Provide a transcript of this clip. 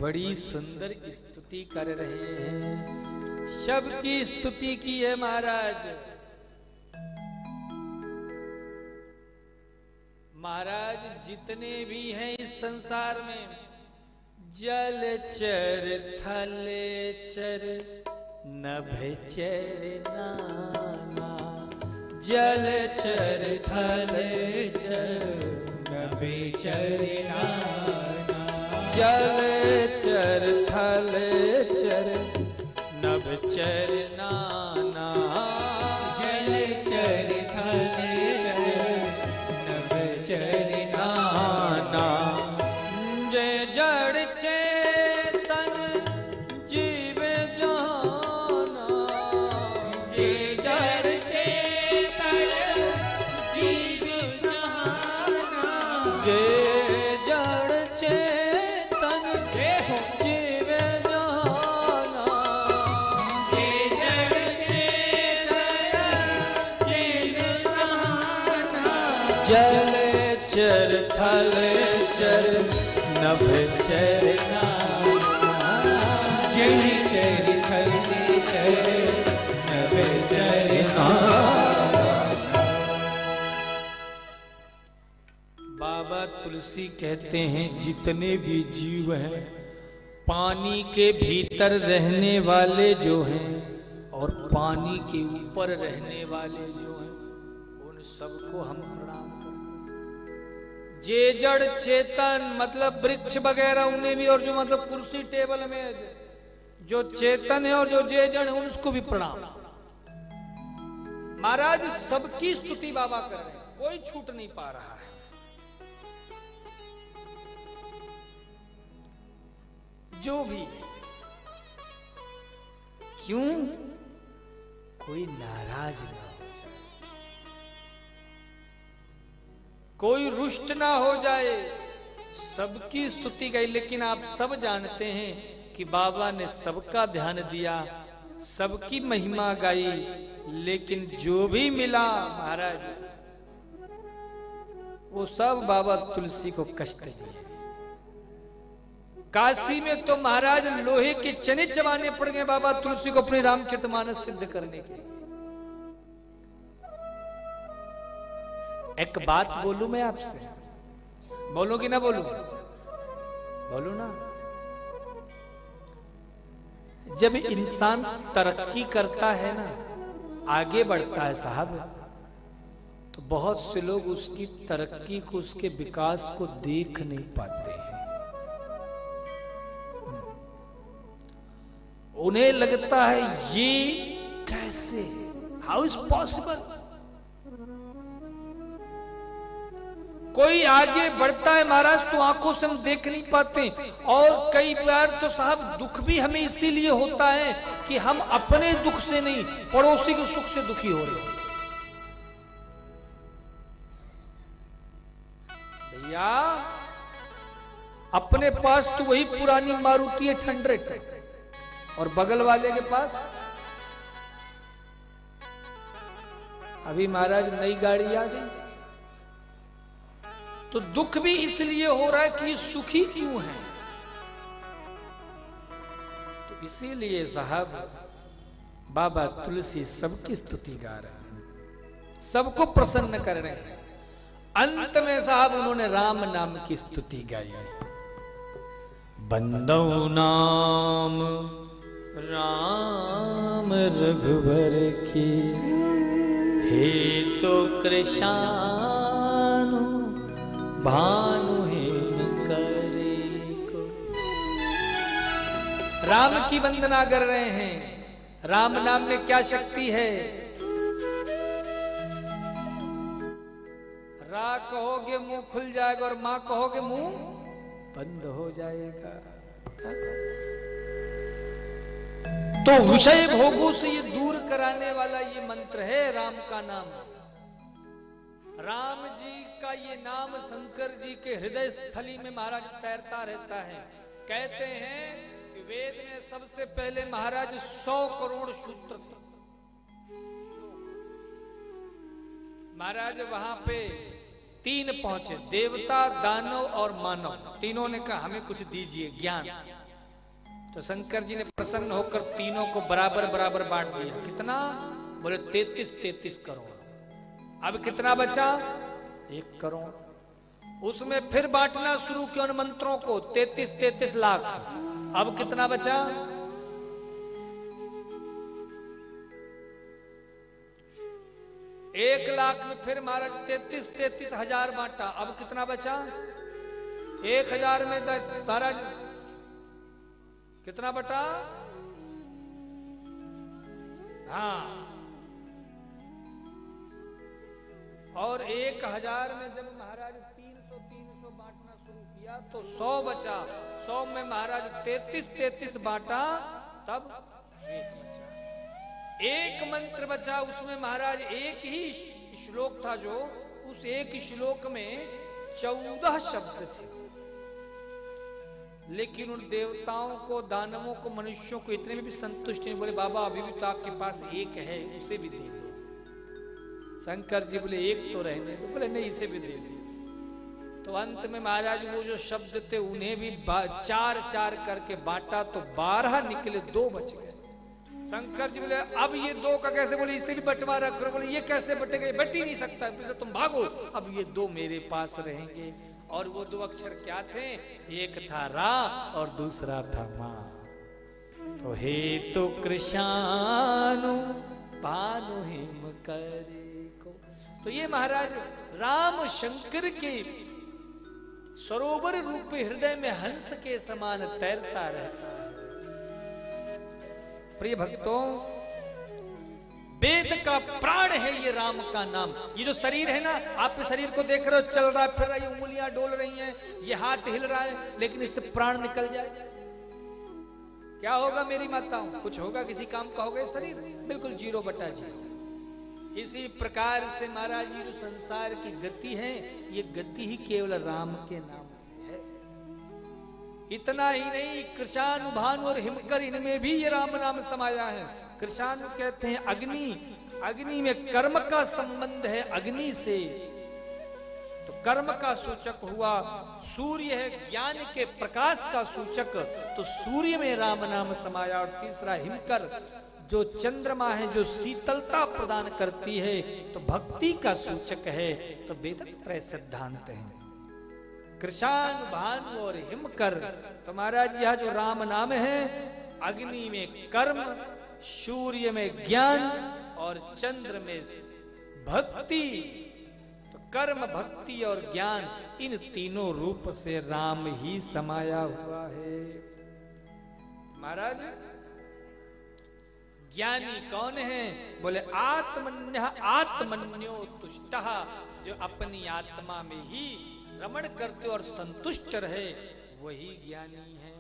बड़ी सुंदर स्तुति कर रहे हैं। सबकी स्तुति की है महाराज। महाराज जितने भी हैं इस संसार में, जलचर थलचर नभचर नाना, जलचर थलचर नभचर नाना, जलचर थलचर नभचर नाना, जलचर थलचर नभचर नाना। जय जड़ चेतन जीव जाना, जय जड़ चेतन जीव जाना, जय जड़ चेतन जीव जाना, जय जड़ चेतन जीव जाना, जलचर थलचर नभचर नाना, जलचर थलचर नभचर नाना। बाबा तुलसी कहते हैं जितने भी जीव हैं, पानी के भीतर रहने वाले जो हैं और पानी के ऊपर रहने वाले जो हैं, उन सबको हम प्रणाम करते हैं। जे जड़ चेतन मतलब वृक्ष वगैरह उन्हें भी, और जो मतलब कुर्सी टेबल में जो चेतन है और जो जे जड़ है उसको भी प्रणाम। महाराज सबकी स्तुति बाबा कर रहे हैं, कोई छूट नहीं पा रहा है। जो भी क्यों कोई नाराज ना हो जाए, कोई रुष्ट ना हो जाए, सबकी स्तुति गई। लेकिन आप सब जानते हैं कि बाबा ने सबका ध्यान दिया, सबकी महिमा गाई, लेकिन जो भी मिला महाराज वो सब बाबा तुलसी को कष्ट दिए। काशी में तो महाराज लोहे के चने चबाने पड़ गए बाबा तुलसी को अपने रामचरितमानस सिद्ध करने के लिए। एक बात बोलूं मैं आपसे, बोलो कि ना बोलूं? बोलो ना। जब इंसान तरक्की करता है ना, आगे बढ़ता है साहब, तो बहुत से लोग उसकी तरक्की को, उसके विकास को देख नहीं पाते हैं। उन्हें लगता है ये कैसे, हाउ इज पॉसिबल। कोई आगे बढ़ता है महाराज तो आंखों से हम देख नहीं पाते, और कई बार तो साहब दुख भी हमें इसीलिए होता है कि हम अपने दुख से नहीं, पड़ोसी के सुख से दुखी हो रहे हैं। भैया अपने पास तो वही पुरानी मारुति है 800, और बगल वाले के पास अभी महाराज नई गाड़ी आ गई। तो दुख भी इसलिए हो रहा है कि सुखी क्यों है। तो इसीलिए साहब बाबा तुलसी सबकी स्तुति गा रहे हैं, सबको प्रसन्न कर रहे हैं। अंत में साहब उन्होंने राम नाम की स्तुति गाई। बंदौ नाम राम रघुबर की, हे तो कृशानु भानुहीन करे को। राम की वंदना कर रहे हैं। राम नाम में क्या शक्ति है? रा कहोगे मुंह खुल जाएगा, और मां कहोगे मुंह बंद हो जाएगा। तो विषय भोगों से ये दूर कराने वाला ये मंत्र है राम का नाम। राम जी का ये नाम शंकर जी के हृदय स्थली में महाराज तैरता रहता है। कहते हैं कि वेद में सबसे पहले महाराज 100 करोड़ सूत्र थे। महाराज वहां पे 3 पहुंचे, देवता, दानव और मानव। तीनों ने कहा हमें कुछ दीजिए ज्ञान। तो शंकर जी ने प्रसन्न होकर तीनों को बराबर बराबर बांट दिया। कितना? बोले 33 करोड़। अब कितना बचा? 1 करोड़। उसमें फिर बांटना शुरू किया उन मंत्रों को, 33 लाख। अब कितना बचा? 1 लाख में फिर महाराज 33 हजार बांटा। अब कितना बचा? 1000 में महाराज कितना बटा? हाँ, और 1000 में जब महाराज 300 बांटना शुरू किया तो 100 बचा। 100 में महाराज 33 बांटा, तब 1 बचा। 1 मंत्र बचा, उसमें महाराज एक ही श्लोक था, जो उस एक श्लोक में 14 शब्द थे। लेकिन उन देवताओं को, दानवों को, मनुष्यों को इतने में भी संतुष्ट नहीं। बोले बाबा अभी भी तो आपके पास 1 है, उसे भी दे दो। शंकर जी बोले 1 तो रहने दो। बोले नहीं, इसे भी दे दो। तो अंत में महाराज वो जो शब्द थे उन्हें भी 4 करके बांटा, तो 12 निकले, 2 बच गए। शंकर जी बोले अब ये 2 का कैसे? बोले इसे भी बंटवारा करो। बोले ये कैसे बटेगा? बट ही नहीं सकता। फिर तुम भागो, अब ये 2 मेरे पास रहेंगे। और वो 2 अक्षर क्या थे? एक था रा और दूसरा था मां। तो हे तो कृष्णानु पानु हिम करे को। तो ये महाराज राम शंकर के सरोवर रूप हृदय में हंस के समान तैरता रहता है। प्रिय भक्तों, वेद का प्राण है ये राम का नाम। ये जो शरीर है ना, आप शरीर को देख रहे हो, चल रहा है, फिर रही, उंगलियां डोल रही हैं, ये हाथ हिल रहा है, लेकिन इससे प्राण निकल जाए, क्या होगा मेरी माताओं? कुछ होगा? किसी काम का होगा? शरीर बिल्कुल 0/0। इसी प्रकार से महाराज जी जो संसार की गति है, ये गति ही केवल राम के नाम से है। इतना ही नहीं, कृषानु, भानु और हिमकर, इनमें भी ये राम नाम समाया है। कृषानु कहते हैं अग्नि, अग्नि में कर्म का संबंध है अग्नि से, तो कर्म का सूचक हुआ। सूर्य है ज्ञान के प्रकाश का सूचक, तो सूर्य में राम नाम समाया। और तीसरा हिमकर, जो चंद्रमा है, जो शीतलता प्रदान करती है, तो भक्ति का सूचक है। तो वेदत्रय सिद्धांत है कृषानु, भानु और हिमकर। तो महाराज यह जो राम नाम है, अग्नि में कर्म, सूर्य में ज्ञान और चंद्र में भक्ति। तो कर्म, भक्ति और ज्ञान, इन तीनों रूप से राम ही समाया हुआ है। महाराज ज्ञानी कौन है? बोले आत्मन्यः आत्मन्यो तुष्टः, जो अपनी आत्मा में ही रमण करते और संतुष्ट रहे, वही ज्ञानी है।